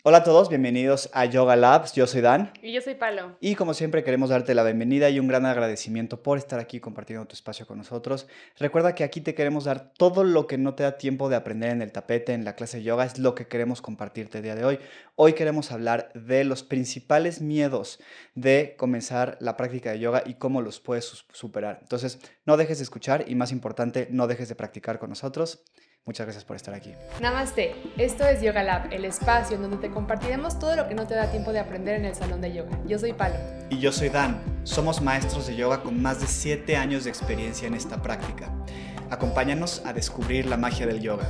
Hola a todos, bienvenidos a Yoga Labs. Yo soy Dan Y yo soy Palo. y como siempre queremos darte la bienvenida y un gran agradecimiento por estar aquí compartiendo tu espacio con nosotros. Recuerda que aquí te queremos dar todo lo que no te da tiempo de aprender en el tapete, en la clase de yoga, es lo que queremos compartirte el día de hoy. Hoy queremos hablar de los principales miedos de comenzar la práctica de yoga y cómo los puedes superar. Entonces, no dejes de escuchar y más importante, no dejes de practicar con nosotros. Muchas gracias por estar aquí. Namaste. Esto es Yoga Lab, el espacio en donde te compartiremos todo lo que no te da tiempo de aprender en el salón de yoga. Yo soy Palo. Y yo soy Dan. Somos maestros de yoga con más de 7 años de experiencia en esta práctica. Acompáñanos a descubrir la magia del yoga.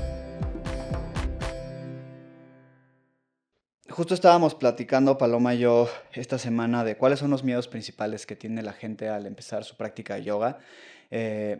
Justo estábamos platicando, Paloma y yo, esta semana de cuáles son los miedos principales que tiene la gente al empezar su práctica de yoga.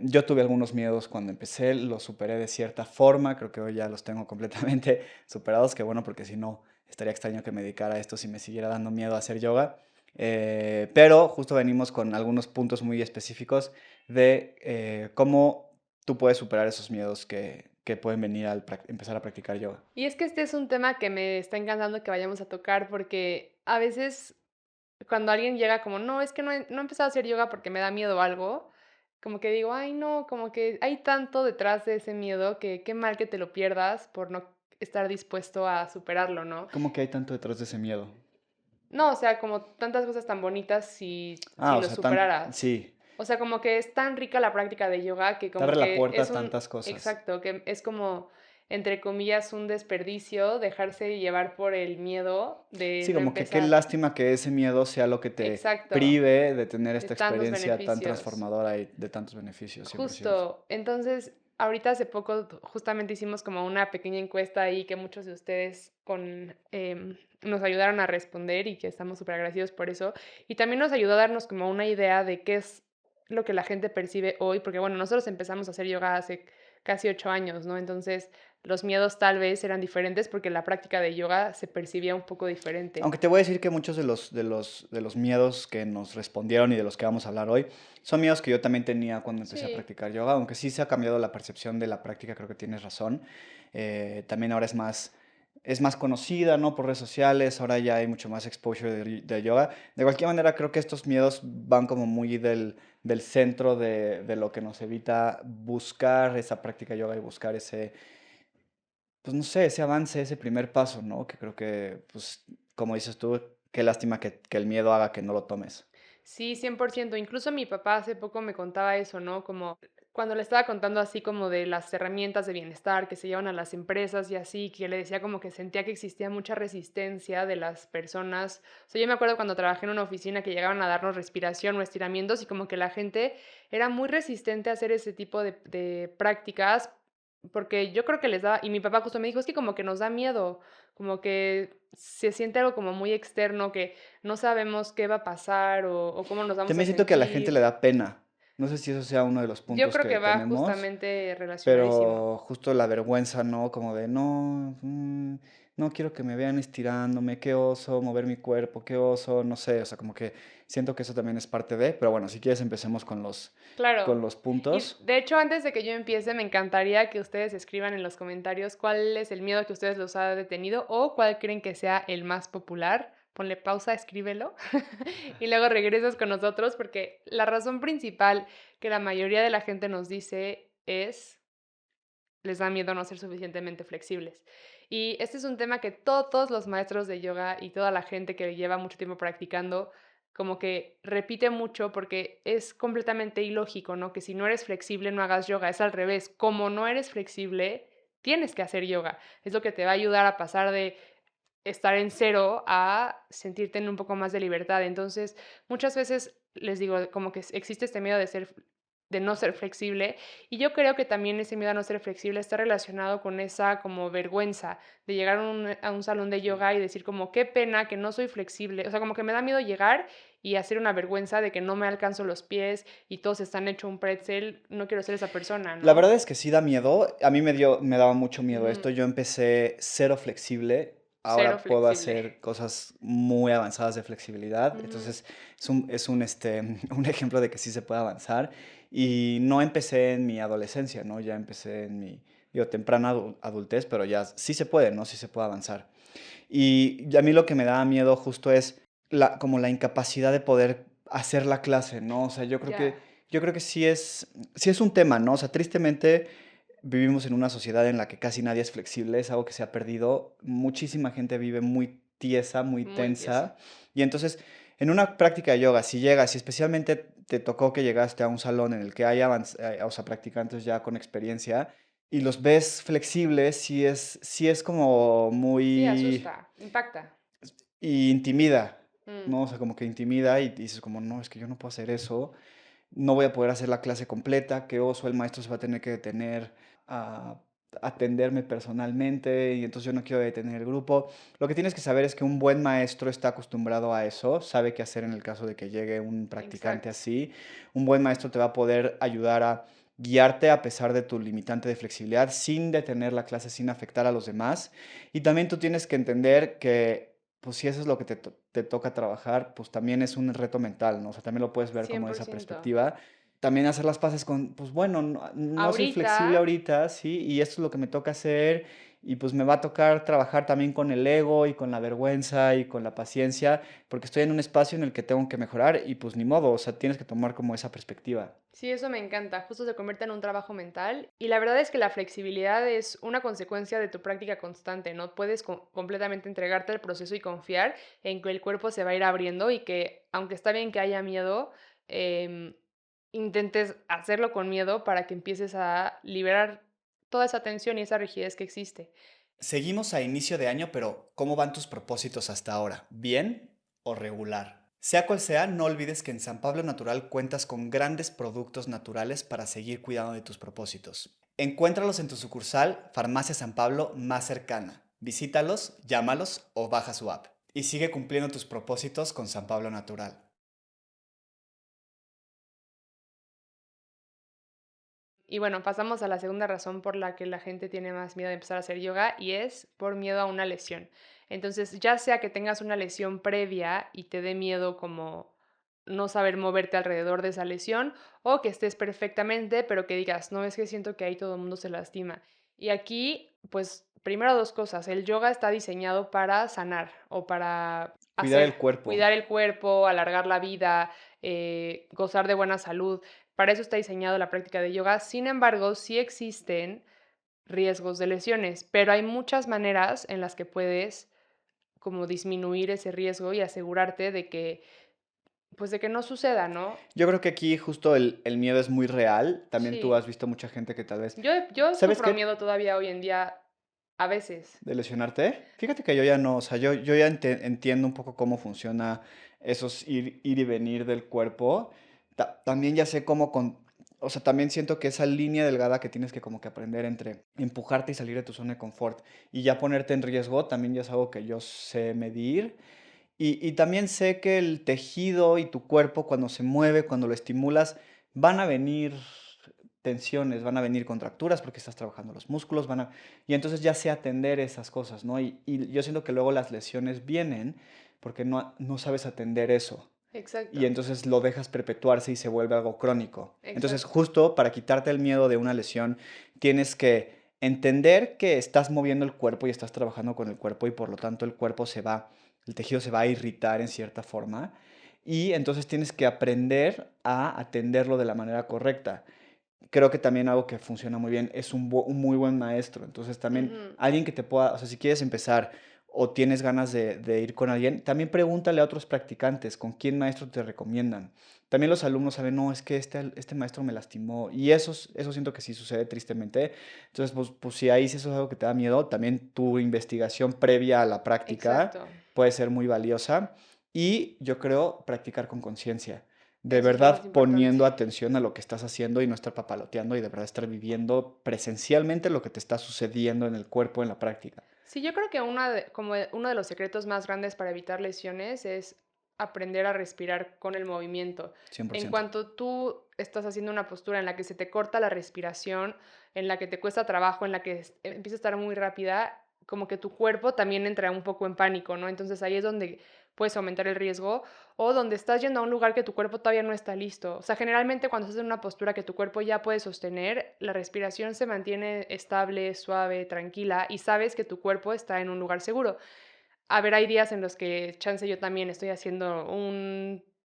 Yo tuve algunos miedos cuando empecé, los superé de cierta forma, creo que hoy ya los tengo completamente superados, que bueno, porque si no, estaría extraño que me dedicara a esto si me siguiera dando miedo a hacer yoga. Pero justo venimos con algunos puntos muy específicos de cómo tú puedes superar esos miedos que pueden venir al empezar a practicar yoga. Y es que este es un tema que me está encantando que vayamos a tocar porque a veces cuando alguien llega como, no, es que no he empezado a hacer yoga porque me da miedo o algo, como que digo, ay no, como que hay tanto detrás de ese miedo que qué mal que te lo pierdas por no estar dispuesto a superarlo, ¿no? ¿Cómo que hay tanto detrás de ese miedo? No, o sea, como tantas cosas tan bonitas si Ah, o lo sea, superaras. sí, O sea, como que es tan rica la práctica de yoga que te abre como la que puerta es a un, tantas cosas. exacto, que es como, entre comillas, un desperdicio dejarse llevar por el miedo de Sí, no como que qué empezar. lástima que ese miedo sea lo que te Exacto, prive de tener de esta tantos experiencia tan beneficios. transformadora y de tantos beneficios, 100%. Justo, entonces, ahorita hace poco justamente hicimos como una pequeña encuesta ahí que muchos de ustedes nos ayudaron a responder y que estamos súper agradecidos por eso. Y también nos ayudó a darnos como una idea de qué es lo que la gente percibe hoy, porque bueno, nosotros empezamos a hacer yoga hace casi 8 años, ¿no? Entonces, los miedos tal vez eran diferentes porque la práctica de yoga se percibía un poco diferente. Aunque te voy a decir que muchos de los miedos que nos respondieron y de los que vamos a hablar hoy son miedos que yo también tenía cuando empecé a Sí, practicar yoga, aunque sí se ha cambiado la percepción de la práctica, creo que tienes razón. También ahora es más conocida, ¿no? Por redes sociales, ahora ya hay mucho más exposure de yoga. De cualquier manera, creo que estos miedos van como muy del centro de lo que nos evita buscar esa práctica de yoga y buscar ese, pues no sé, ese avance, ese primer paso, ¿no? Que creo que, pues, como dices tú, qué lástima que el miedo haga que no lo tomes. sí, 100%. Incluso mi papá hace poco me contaba eso, ¿no? Como cuando le estaba contando así como de las herramientas de bienestar que se llevan a las empresas y así, que le decía como que sentía que existía mucha resistencia de las personas. O sea, yo me acuerdo cuando trabajé en una oficina que llegaban a darnos respiración o estiramientos y como que la gente era muy resistente a hacer ese tipo de prácticas porque yo creo que les da, y mi papá justo me dijo, es que como que nos da miedo, como que se siente algo como muy externo, que no sabemos qué va a pasar o cómo nos vamos a También siento que a la gente le sentir. da pena. No sé si eso sea uno de los Yo puntos creo que que va tenemos, justamente relacionadísimo. pero justo la vergüenza, ¿no? Como de, no, no quiero que me vean estirándome, qué oso, mover mi cuerpo, qué oso, no sé, o sea, como que siento que eso también es parte de, pero bueno, si quieres empecemos con los, Claro. con los Y puntos. de hecho, antes de que yo empiece, me encantaría que ustedes escriban en los comentarios cuál es el miedo que ustedes los ha detenido o cuál creen que sea el más popular. Ponle pausa, escríbelo y luego regresas con nosotros porque la razón principal que la mayoría de la gente nos dice es les da miedo no ser suficientemente flexibles. Y este es un tema que todos los maestros de yoga y toda la gente que lleva mucho tiempo practicando, como que repite mucho porque es completamente ilógico, ¿no? Que si no eres flexible no hagas yoga, es al revés. Como no eres flexible, tienes que hacer yoga. Es lo que te va a ayudar a pasar de estar en cero a sentirte en un poco más de libertad. Entonces, muchas veces les digo, como que existe este miedo de no ser flexible y yo creo que también ese miedo a no ser flexible está relacionado con esa como vergüenza de llegar a un salón de yoga y decir como qué pena que no soy flexible, o sea, como que me da miedo llegar y hacer una vergüenza de que no me alcanzo los pies y todos están hecho un pretzel, no quiero ser esa persona, La ¿no? verdad es que sí da miedo. A mí me daba mucho miedo Ujú. esto. Yo empecé cero flexible. Cero Ahora puedo flexible. hacer cosas muy avanzadas de flexibilidad. Ujú. Entonces, un ejemplo de que sí se puede avanzar. Y no empecé en mi adolescencia, ¿no? Ya empecé en mi, digo, temprana adultez, pero ya sí se puede, ¿no? Sí se puede avanzar. Y a mí lo que me daba miedo justo es como la incapacidad de poder hacer la clase, ¿no? O sea, Ya, yo creo que sí es un tema, ¿no? O sea, tristemente vivimos en una sociedad en la que casi nadie es flexible, es algo que se ha perdido. Muchísima gente vive muy tiesa, muy muy tiesa. tensa. Y entonces, en una práctica de yoga, si llegas, y especialmente te tocó que llegaste a un salón en el que hay o sea, practicantes ya con experiencia, y los ves flexibles, sí es como Sí, muy asusta, impacta. y intimida, Mm, ¿no? O sea, como que intimida y dices como, no, es que yo no puedo hacer eso, no voy a poder hacer la clase completa, qué oso, el maestro se va a tener que detener a atenderme personalmente y entonces yo no quiero detener el grupo. Lo que tienes que saber es que un buen maestro está acostumbrado a eso, sabe qué hacer en el caso de que llegue un practicante exacto. así. Un buen maestro te va a poder ayudar a guiarte a pesar de tu limitante de flexibilidad, sin detener la clase, sin afectar a los demás. Y también tú tienes que entender que pues si eso es lo que te toca trabajar, pues también es un reto mental, ¿no? O sea, también lo puedes ver como de esa 100%. perspectiva. También hacer las paces con, pues bueno, no soy Ahorita, flexible ahorita, sí, y esto es lo que me toca hacer, y pues me va a tocar trabajar también con el ego y con la vergüenza y con la paciencia, porque estoy en un espacio en el que tengo que mejorar y pues ni modo, o sea, tienes que tomar como esa perspectiva. sí, eso me encanta. Justo se convierte en un trabajo mental. Y la verdad es que la flexibilidad es una consecuencia de tu práctica constante, ¿no? Puedes completamente entregarte al proceso y confiar en que el cuerpo se va a ir abriendo y que, aunque está bien que haya miedo, em, intentes hacerlo con miedo para que empieces a liberar toda esa tensión y esa rigidez que existe. Seguimos a inicio de año, pero ¿cómo van tus propósitos hasta ahora? ¿Bien o regular? Sea cual sea, no olvides que en San Pablo Natural cuentas con grandes productos naturales para seguir cuidando de tus propósitos. Encuéntralos en tu sucursal Farmacia San Pablo más cercana. Visítalos, llámalos o baja su app. Y sigue cumpliendo tus propósitos con San Pablo Natural. Y bueno, pasamos a la segunda razón por la que la gente tiene más miedo de empezar a hacer yoga y es por miedo a una lesión. Entonces, ya sea que tengas una lesión previa y te dé miedo como no saber moverte alrededor de esa lesión o que estés perfectamente, pero que digas, no, es que siento que ahí todo el mundo se lastima. Y aquí, pues, primero dos cosas. El yoga está diseñado para sanar o para Cuidar hacer, el cuerpo. cuidar el cuerpo, alargar la vida, gozar de buena salud. Para eso está diseñado la práctica de yoga. Sin embargo, sí existen riesgos de lesiones, pero hay muchas maneras en las que puedes como disminuir ese riesgo y asegurarte de que, pues de que no suceda, ¿no? Yo creo que aquí justo el miedo es muy real. También tú Sí. has visto mucha gente que tal vez... Yo ¿Sabes sufro qué? miedo todavía hoy en día a veces. ¿De lesionarte? Fíjate que yo ya no, o sea, yo ya entiendo un poco cómo funciona esos ir y venir del cuerpo. También ya sé cómo o sea, también siento que esa línea delgada que tienes que como que aprender entre empujarte y salir de tu zona de confort y ya ponerte en riesgo, también ya es algo que yo sé medir. Y también sé que el tejido y tu cuerpo cuando se mueve, cuando lo estimulas, van a venir tensiones, van a venir contracturas porque estás trabajando los músculos, y entonces ya sé atender esas cosas, ¿no? Y yo siento que luego las lesiones vienen porque no sabes atender eso. Y Exacto, entonces lo dejas perpetuarse y se vuelve algo crónico. Entonces, exacto. justo para quitarte el miedo de una lesión, tienes que entender que estás moviendo el cuerpo y estás trabajando con el cuerpo y por lo tanto el tejido se va a irritar en cierta forma. Y entonces tienes que aprender a atenderlo de la manera correcta. Creo que también algo que funciona muy bien es un muy buen maestro. Entonces también Ujú, alguien que te pueda, o sea, si quieres empezar o tienes ganas de ir con alguien, también pregúntale a otros practicantes con quién maestro te recomiendan. También los alumnos saben, no, es que este maestro me lastimó. Y eso siento que sí sucede tristemente. Entonces, pues si ahí sí eso es algo que te da miedo, también tu investigación previa a la práctica exacto. puede ser muy valiosa. Y yo creo practicar con conciencia de Eso es lo más verdad importante. poniendo atención a lo que estás haciendo y no estar papaloteando y de verdad estar viviendo presencialmente lo que te está sucediendo en el cuerpo en la práctica. Sí, yo creo que uno de los secretos más grandes para evitar lesiones es aprender a respirar con el movimiento. En 100%. cuanto tú estás haciendo una postura en la que se te corta la respiración, en la que te cuesta trabajo, en la que empieza a estar muy rápida, como que tu cuerpo también entra un poco en pánico, ¿no? Entonces ahí es donde puedes aumentar el riesgo o donde estás yendo a un lugar que tu cuerpo todavía no está listo. O sea, generalmente cuando estás en una postura que tu cuerpo ya puede sostener, la respiración se mantiene estable, suave, tranquila y sabes que tu cuerpo está en un lugar seguro. A ver, hay días en los que chance yo también estoy haciendo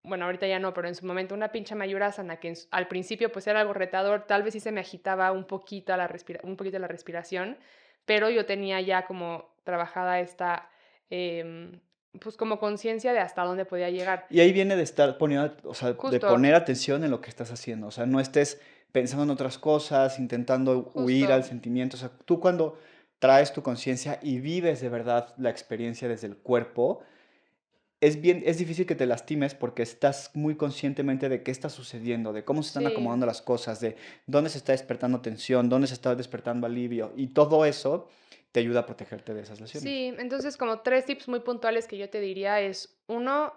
bueno, ahorita ya no, pero en su momento una pincha mayurasana que al principio pues era algo retador, tal vez sí se me agitaba un poquito la respiración, pero yo tenía ya como trabajada esta, em, pues como conciencia de hasta dónde podía llegar. Y ahí viene de estar poniendo, o sea, de Justo, poner atención en lo que estás haciendo. O sea, no estés pensando en otras cosas, intentando huir al justo. sentimiento. O sea, tú cuando traes tu conciencia y vives de verdad la experiencia desde el cuerpo, es difícil que te lastimes porque estás muy conscientemente de qué está sucediendo, de cómo se están Sí. acomodando las cosas, de dónde se está despertando tensión, dónde se está despertando alivio. Y todo eso te ayuda a protegerte de esas lesiones. Sí, entonces como 3 tips muy puntuales que yo te diría es, uno,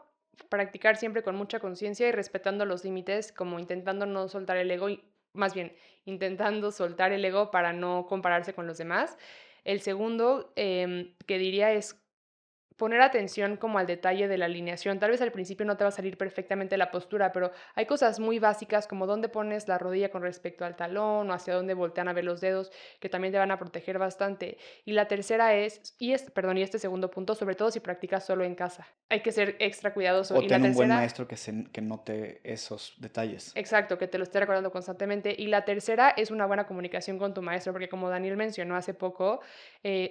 practicar siempre con mucha conciencia y respetando los límites, como intentando no soltar el ego y más bien, intentando soltar el ego para no compararse con los demás. El segundo, que diría es poner atención como al detalle de la alineación. Tal vez al principio no te va a salir perfectamente la postura, pero hay cosas muy básicas como dónde pones la rodilla con respecto al talón o hacia dónde voltean a ver los dedos, que también te van a proteger bastante. Y la tercera es, perdón, y este segundo punto, sobre todo si practicas solo en casa. Hay que ser extra cuidadoso. O Y la ten un buen tercera, maestro que note esos detalles. exacto, que te lo esté recordando constantemente. Y la tercera es una buena comunicación con tu maestro, porque como Daniel mencionó hace poco,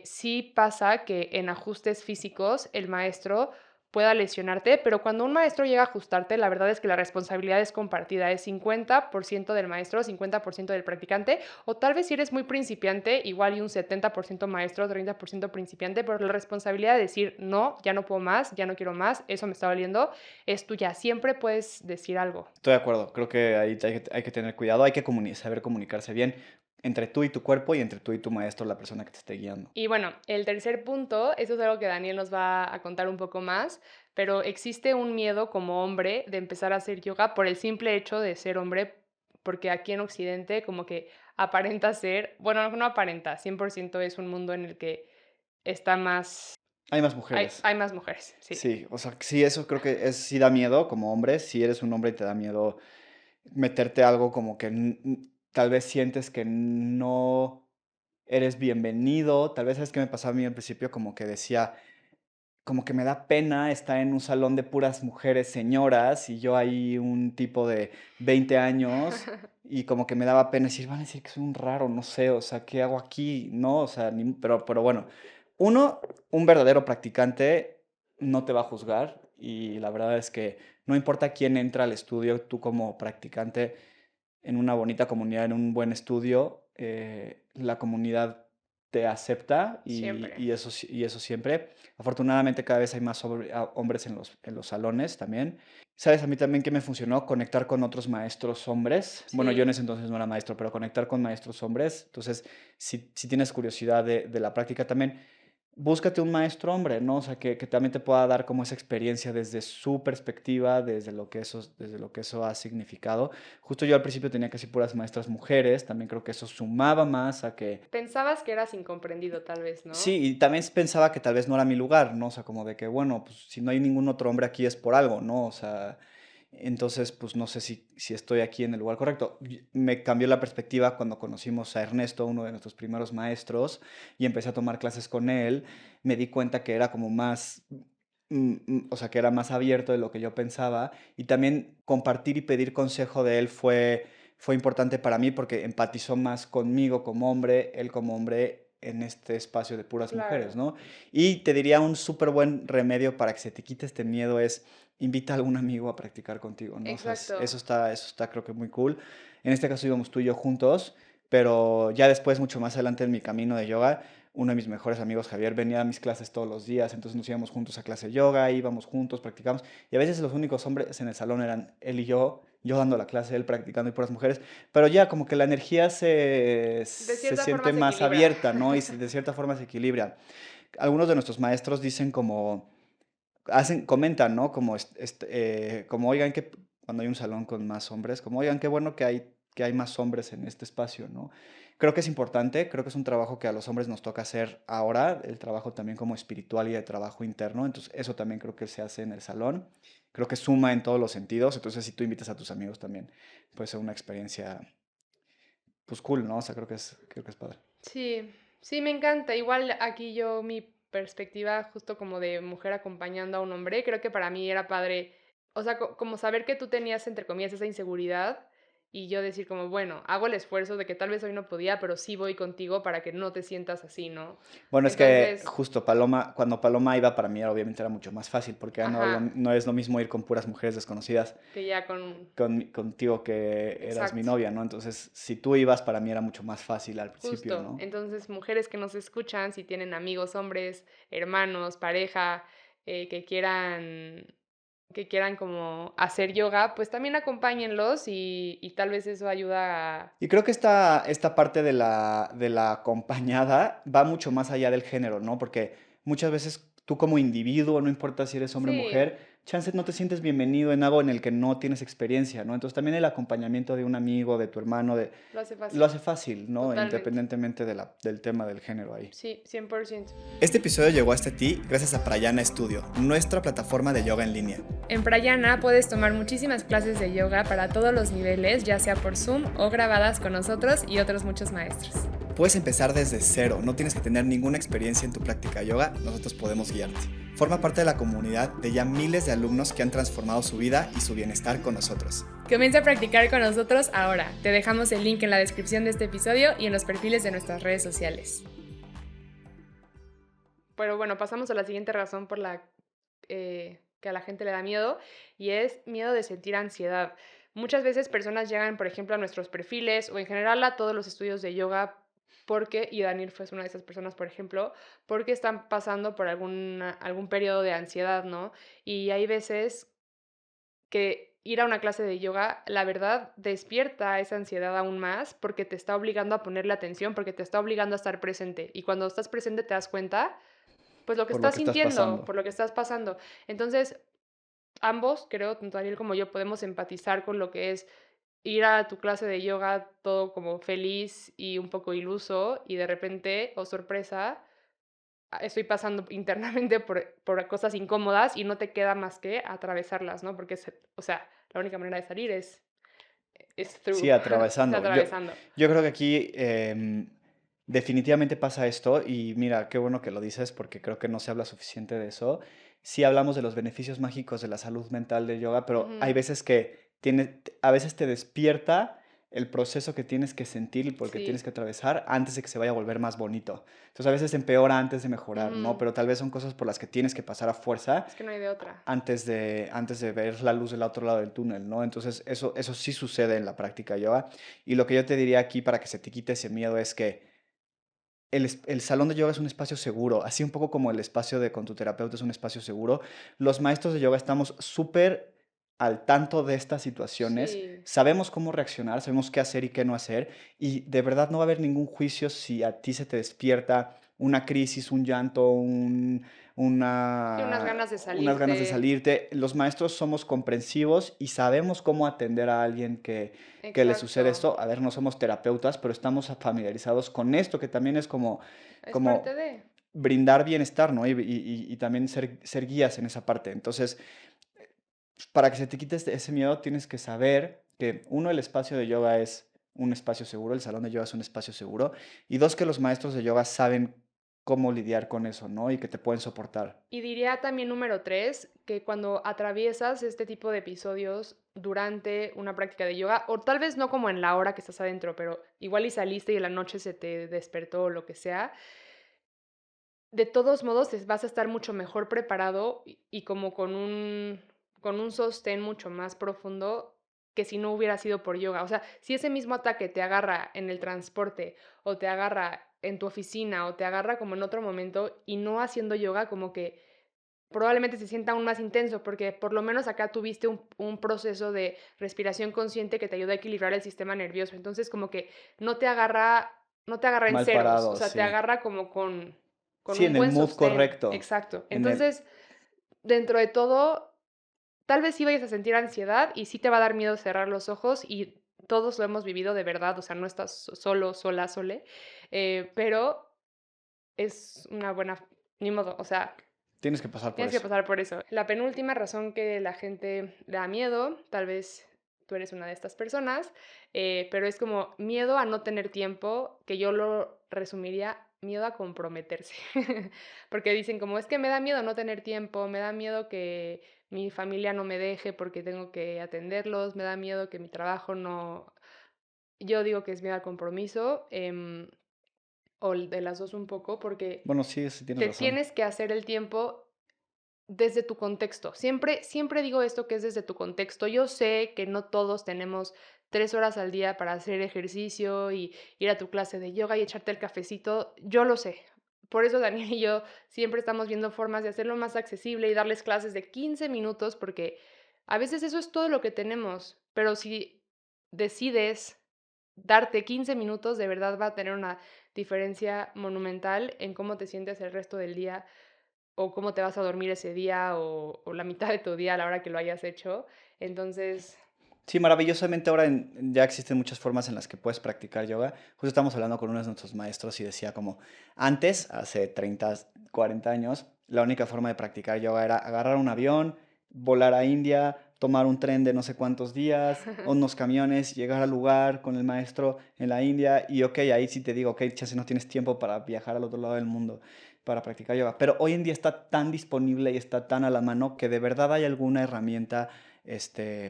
sí pasa que en ajustes físicos el maestro pueda lesionarte, pero cuando un maestro llega a ajustarte, la verdad es que la responsabilidad es compartida, es 50% del maestro, 50% del practicante, o tal vez si eres muy principiante, igual y un 70% maestro, 30% principiante, pero la responsabilidad de decir, no, ya no puedo más, ya no quiero más, eso me está doliendo, es tuya, siempre puedes decir algo. Estoy de acuerdo, creo que ahí hay que tener cuidado, hay que saber comunicarse bien entre tú y tu cuerpo y entre tú y tu maestro, la persona que te esté guiando. Y bueno, el tercer punto, eso es algo que Daniel nos va a contar un poco más, pero existe un miedo como hombre de empezar a hacer yoga por el simple hecho de ser hombre, porque aquí en Occidente como que aparenta ser, bueno, no aparenta, 100% es un mundo en el que está más, Hay más mujeres. hay más mujeres, sí. Sí, o sea, sí, eso creo que sí da miedo como hombre, si eres un hombre y te da miedo meterte algo como que tal vez sientes que no eres bienvenido, tal vez sabes que me pasaba a mí al principio como que decía, como que me da pena estar en un salón de puras mujeres señoras y yo ahí un tipo de 20 años y como que me daba pena decir, van a decir que soy un raro, no sé, o sea, ¿qué hago aquí? No, o sea, pero bueno, uno, un verdadero practicante no te va a juzgar y la verdad es que no importa quién entra al estudio, tú como practicante en una bonita comunidad, en un buen estudio, la comunidad te acepta Siempre. y eso siempre. Afortunadamente cada vez hay más hombres en los salones también. ¿Sabes? A mí también que me funcionó conectar con otros maestros hombres. Bueno, yo en Sí. ese entonces no era maestro, pero conectar con maestros hombres. Entonces, si tienes curiosidad de la práctica también, búscate un maestro hombre, ¿no? O sea, que también te pueda dar como esa experiencia desde su perspectiva, desde lo que eso ha significado. Justo yo al principio tenía casi puras maestras mujeres, también creo que eso sumaba más a que Pensabas que eras incomprendido, tal vez, ¿no? sí, y también pensaba que tal vez no era mi lugar, ¿no? O sea, como de que, bueno, pues si no hay ningún otro hombre aquí es por algo, ¿no? O sea, entonces, pues no sé si estoy aquí en el lugar correcto. Me cambió la perspectiva cuando conocimos a Ernesto, uno de nuestros primeros maestros, y empecé a tomar clases con él. Me di cuenta que era como más, o sea, que era más abierto de lo que yo pensaba. Y también compartir y pedir consejo de él fue importante para mí porque empatizó más conmigo como hombre, él como hombre en este espacio de puras mujeres, Claro, ¿no? Y te diría un súper buen remedio para que se te quite este miedo es invita a algún amigo a practicar contigo, ¿no? O sea, exacto. eso está creo que muy cool. En este caso íbamos tú y yo juntos, pero ya después, mucho más adelante en mi camino de yoga, uno de mis mejores amigos, Javier, venía a mis clases todos los días, entonces nos íbamos juntos a clase de yoga, íbamos juntos, practicamos, y a veces los únicos hombres en el salón eran él y yo dando la clase, él practicando y puras mujeres, pero ya como que la energía De se cierta forma siente se más equilibra. abierta, ¿no? Y de cierta forma se equilibra. Algunos de nuestros maestros dicen como comentan, ¿no? Como, como oigan que cuando hay un salón con más hombres, como oigan, qué bueno que hay más hombres en este espacio, ¿no? Creo que es importante, creo que es un trabajo que a los hombres nos toca hacer ahora, el trabajo también como espiritual y de trabajo interno, entonces eso también creo que se hace en el salón, creo que suma en todos los sentidos, entonces si tú invitas a tus amigos también puede ser una experiencia pues cool, ¿no? O sea, creo que es padre. Sí, sí, me encanta. Igual aquí yo, mi perspectiva justo como de mujer acompañando a un hombre, creo que para mí era padre, o sea, como saber que tú tenías, entre comillas, esa inseguridad y yo decir como, bueno, hago el esfuerzo de que tal vez hoy no podía, pero sí voy contigo para que no te sientas así, ¿no? Bueno, es que Entonces, justo Paloma, cuando Paloma iba para mí obviamente era mucho más fácil, porque ya ajá, no es lo mismo ir con puras mujeres desconocidas que ya con, contigo que eras mi exacto. novia, ¿no? Entonces, si tú ibas, para mí era mucho más fácil al principio, Justo, ¿no? entonces mujeres que nos escuchan, si tienen amigos, hombres, hermanos, pareja, que quieran como hacer yoga, pues también acompáñenlos y tal vez eso ayuda a... Y creo que esta parte de la acompañada va mucho más allá del género, ¿no? Porque muchas veces tú como individuo, no importa si eres hombre o Sí, mujer, chance no te sientes bienvenido en algo en el que no tienes experiencia, ¿no? Entonces también el acompañamiento de un amigo, de tu hermano, lo hace lo fácil, hace fácil, ¿no? totalmente. Independientemente del tema del género ahí. Sí, 100%. Este episodio llegó hasta ti gracias a Prayana Studio, nuestra plataforma de yoga en línea. En Prayana puedes tomar muchísimas clases de yoga para todos los niveles, ya sea por Zoom o grabadas con nosotros y otros muchos maestros. Puedes empezar desde cero, no tienes que tener ninguna experiencia en tu práctica de yoga, nosotros podemos guiarte. Forma parte de la comunidad de ya miles de alumnos que han transformado su vida y su bienestar con nosotros. Comienza a practicar con nosotros ahora. Te dejamos el link en la descripción de este episodio y en los perfiles de nuestras redes sociales. Pero bueno, pasamos a la siguiente razón por la que a la gente le da miedo y es miedo de sentir ansiedad. Muchas veces personas llegan, por ejemplo, a nuestros perfiles o en general a todos los estudios de yoga porque, y Daniel fue una de esas personas, por ejemplo, porque están pasando por algún periodo de ansiedad, ¿no? Y hay veces que ir a una clase de yoga, la verdad, despierta esa ansiedad aún más porque te está obligando a ponerle atención, porque te está obligando a estar presente. Y cuando estás presente te das cuenta, pues lo que Por lo estás que estás sintiendo, pasando. por lo que estás pasando. Entonces, ambos, creo, tanto Daniel como yo, podemos empatizar con lo que es ir a tu clase de yoga todo como feliz y un poco iluso y de repente, oh sorpresa, estoy pasando internamente por cosas incómodas y no te queda más que atravesarlas, ¿no? Porque, o sea, la única manera de salir es Sí, through, es atravesando. atravesando. Yo creo que aquí definitivamente pasa esto y mira, qué bueno que lo dices porque creo que no se habla suficiente de eso. Sí hablamos de los beneficios mágicos de la salud mental del yoga, pero hay Ujú, veces que a veces te despierta el proceso que tienes que sentir y por el que tienes sí, que atravesar antes de que se vaya a volver más bonito. Entonces a veces empeora antes de mejorar, ¿no? ujú, Pero tal vez son cosas por las que tienes que pasar a fuerza es que no hay de otra. antes de ver la luz del otro lado del túnel, ¿no? Entonces, eso sí sucede en la práctica de yoga. Y lo que yo te diría aquí para que se te quite ese miedo es que el salón de yoga es un espacio seguro, así un poco como el espacio de con tu terapeuta es un espacio seguro. Los maestros de yoga estamos súper al tanto de estas situaciones, Sí, sabemos cómo reaccionar, sabemos qué hacer y qué no hacer, y de verdad no va a haber ningún juicio si a ti se te despierta una crisis, un llanto, sí, unas ganas de unas ganas de salirte. salirte. Los maestros somos comprensivos y sabemos cómo atender a alguien que le sucede Exacto. esto. A ver, no somos terapeutas, pero estamos familiarizados con esto, que también es Es parte como de. brindar bienestar, ¿no? Y también ser guías en esa parte. Entonces, para que se te quite ese miedo, tienes que saber que, uno, el espacio de yoga es un espacio seguro, el salón de yoga es un espacio seguro, y dos, que los maestros de yoga saben cómo lidiar con eso, ¿no? Y que te pueden soportar. Y diría también número tres, que cuando atraviesas este tipo de episodios durante una práctica de yoga, o tal vez no como en la hora que estás adentro, pero igual y saliste y en la noche se te despertó o lo que sea, de todos modos vas a estar mucho mejor preparado y como con un sostén mucho más profundo que si no hubiera sido por yoga. O sea, si ese mismo ataque te agarra en el transporte o te agarra en tu oficina o te agarra como en otro momento y no haciendo yoga, como que probablemente se sienta aún más intenso, porque por lo menos acá tuviste un proceso de respiración consciente que te ayuda a equilibrar el sistema nervioso. Entonces, como que no te agarra en Mal ceros, o parado, sea, te sí. agarra como con Sí, un en el buen mood sostén. correcto. Exacto. En el, Entonces, dentro de todo, tal vez sí vayas a sentir ansiedad y sí te va a dar miedo cerrar los ojos y todos lo hemos vivido de verdad, o sea, no estás solo, sola, sole, pero es una buena, ni modo, o sea, Tienes que pasar por tienes que eso. pasar por eso. La penúltima razón que la gente le da miedo, tal vez tú eres una de estas personas, pero es como miedo a no tener tiempo, que yo lo resumiría miedo a comprometerse. Porque dicen como es que me da miedo no tener tiempo, me da miedo que mi familia no me deje porque tengo que atenderlos, me da miedo que mi trabajo no... Yo digo que es miedo al compromiso, o de las dos un poco, porque Bueno, sí, sí tienes te razón. tienes que hacer el tiempo desde tu contexto. Siempre digo esto que es desde tu contexto. Yo sé que no todos tenemos 3 horas al día para hacer ejercicio y ir a tu clase de yoga y echarte el cafecito. Yo lo sé. Por eso Daniel y yo siempre estamos viendo formas de hacerlo más accesible y darles clases de 15 minutos porque a veces eso es todo lo que tenemos. Pero si decides darte 15 minutos, de verdad va a tener una diferencia monumental en cómo te sientes el resto del día o cómo te vas a dormir ese día o la mitad de tu día a la hora que lo hayas hecho. Entonces, Sí, maravillosamente ahora ya existen muchas formas en las que puedes practicar yoga. Justo estamos hablando con uno de nuestros maestros y decía como antes, hace 30, 40 años, la única forma de practicar yoga era agarrar un avión, volar a India, tomar un tren de no sé cuántos días, unos camiones, llegar al lugar con el maestro en la India y ok, ahí sí te digo, ok, chance no tienes tiempo para viajar al otro lado del mundo para practicar yoga. Pero hoy en día está tan disponible y está tan a la mano que de verdad hay alguna herramienta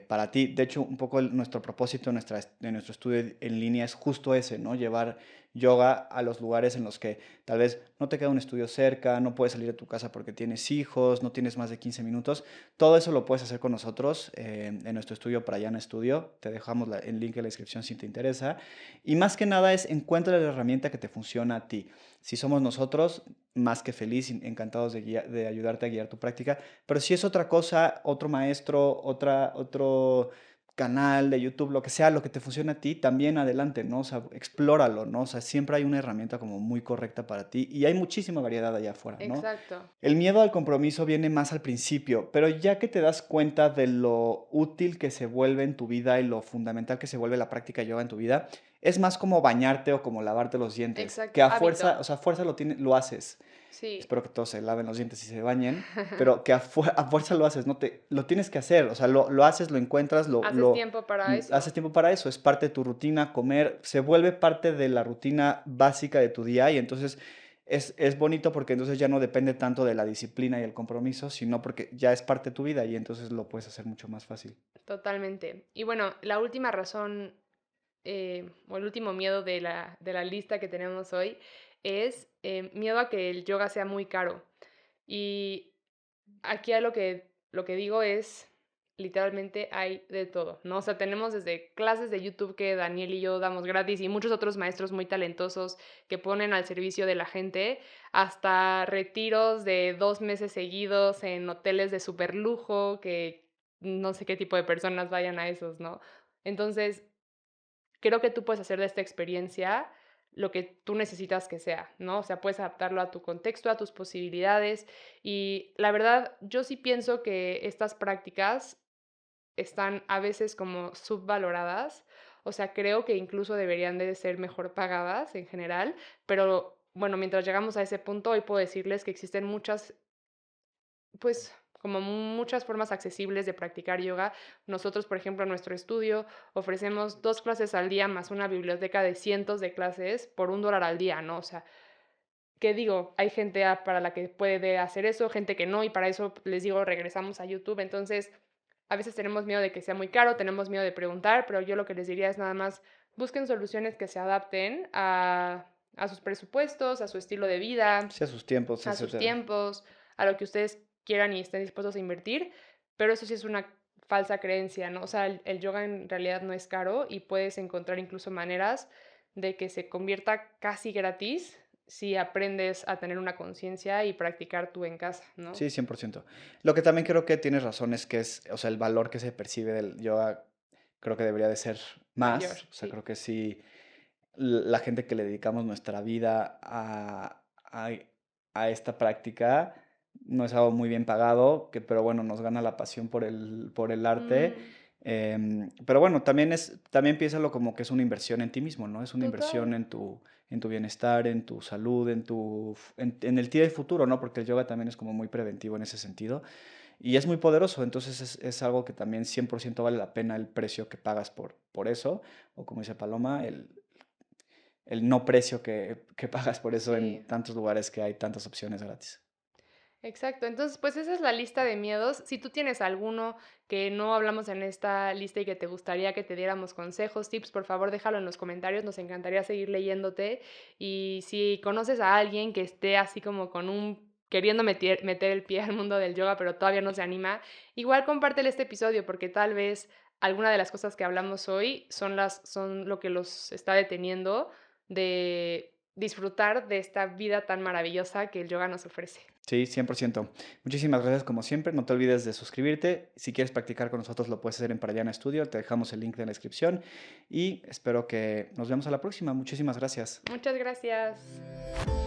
para ti. De hecho, un poco nuestro propósito de nuestro estudio en línea es justo ese, ¿no? Llevar yoga a los lugares en los que tal vez no te queda un estudio cerca, no puedes salir de tu casa porque tienes hijos, no tienes más de 15 minutos. Todo eso lo puedes hacer con nosotros en nuestro estudio Prayana Studio. Te dejamos el link en la descripción si te interesa. Y más que nada es encuentra la herramienta que te funciona a ti. Si somos nosotros, más que feliz, encantados de ayudarte a guiar tu práctica. Pero si es otra cosa, otro maestro, otro canal de YouTube, lo que sea, lo que te funcione a ti, también adelante, ¿no? O sea, explóralo, ¿no? O sea, siempre hay una herramienta como muy correcta para ti y hay muchísima variedad allá afuera, ¿no? exacto, El miedo al compromiso viene más al principio, pero ya que te das cuenta de lo útil que se vuelve en tu vida y lo fundamental que se vuelve la práctica de yoga en tu vida, es más como bañarte o como lavarte los dientes, que exacto, a fuerza, hábito, o sea, a fuerza lo haces. sí, Espero que todos se laven los dientes y se bañen, pero que a fuerza lo haces, no te, lo tienes que hacer, o sea, lo haces, lo encuentras, haces tiempo para haces eso. tiempo para eso, es parte de tu rutina, comer, se vuelve parte de la rutina básica de tu día y entonces es bonito porque entonces ya no depende tanto de la disciplina y el compromiso, sino porque ya es parte de tu vida y entonces lo puedes hacer mucho más fácil. Totalmente. Y bueno, la última razón o el último miedo de la lista que tenemos hoy es miedo a que el yoga sea muy caro. Y aquí a lo que digo es, literalmente hay de todo, ¿no? O sea, tenemos desde clases de YouTube que Daniel y yo damos gratis y muchos otros maestros muy talentosos que ponen al servicio de la gente, hasta retiros de 2 meses seguidos en hoteles de super lujo, que no sé qué tipo de personas vayan a esos, ¿no? Entonces, creo que tú puedes hacer de esta experiencia lo que tú necesitas que sea, ¿no? O sea, puedes adaptarlo a tu contexto, a tus posibilidades. Y la verdad, yo sí pienso que estas prácticas están a veces como subvaloradas. O sea, creo que incluso deberían de ser mejor pagadas en general. Pero bueno, mientras llegamos a ese punto, hoy puedo decirles que existen muchas pues como muchas formas accesibles de practicar yoga. Nosotros, por ejemplo, en nuestro estudio ofrecemos 2 clases al día más una biblioteca de cientos de clases por $1 al día, ¿no? O sea, ¿qué digo? Hay gente para la que puede hacer eso, gente que no, y para eso les digo, regresamos a YouTube. Entonces, a veces tenemos miedo de que sea muy caro, tenemos miedo de preguntar, pero yo lo que les diría es nada más busquen soluciones que se adapten a sus presupuestos, a su estilo de vida, Sí, a sus tiempos, a sus etcétera. tiempos, a lo que ustedes quieran y estén dispuestos a invertir, pero eso sí es una falsa creencia, ¿no? O sea, el yoga en realidad no es caro y puedes encontrar incluso maneras de que se convierta casi gratis si aprendes a tener una conciencia y practicar tú en casa, ¿no? Sí, 100%. Lo que también creo que tienes razón es que es, o sea, el valor que se percibe del yoga creo que debería de ser Mayor, más. O sea, sí. creo que sí, la gente que le dedicamos nuestra vida a esta práctica no es algo muy bien pagado, pero bueno, nos gana la pasión por el arte. Mm, Pero bueno, también piénsalo como que es una inversión en ti mismo, ¿no? Es una Total. inversión en tu bienestar, en tu salud, en el ti del futuro, ¿no? Porque el yoga también es como muy preventivo en ese sentido y es muy poderoso, entonces es algo que también 100% vale la pena el precio que pagas por eso, o como dice Paloma, el no precio que pagas por eso en Sí. tantos lugares que hay tantas opciones gratis. Exacto, entonces pues esa es la lista de miedos. Si tú tienes alguno que no hablamos en esta lista y que te gustaría que te diéramos consejos, tips, por favor déjalo en los comentarios, nos encantaría seguir leyéndote. Y si conoces a alguien que esté así como con un queriendo meter el pie al mundo del yoga, pero todavía no se anima, igual compártele este episodio porque tal vez alguna de las cosas que hablamos hoy son lo que los está deteniendo de disfrutar de esta vida tan maravillosa que el yoga nos ofrece. Sí, 100%. Muchísimas gracias como siempre. No te olvides de suscribirte. Si quieres practicar con nosotros, lo puedes hacer en Parallana Studio. Te dejamos el link en la descripción y espero que nos vemos a la próxima. Muchísimas gracias. Muchas gracias.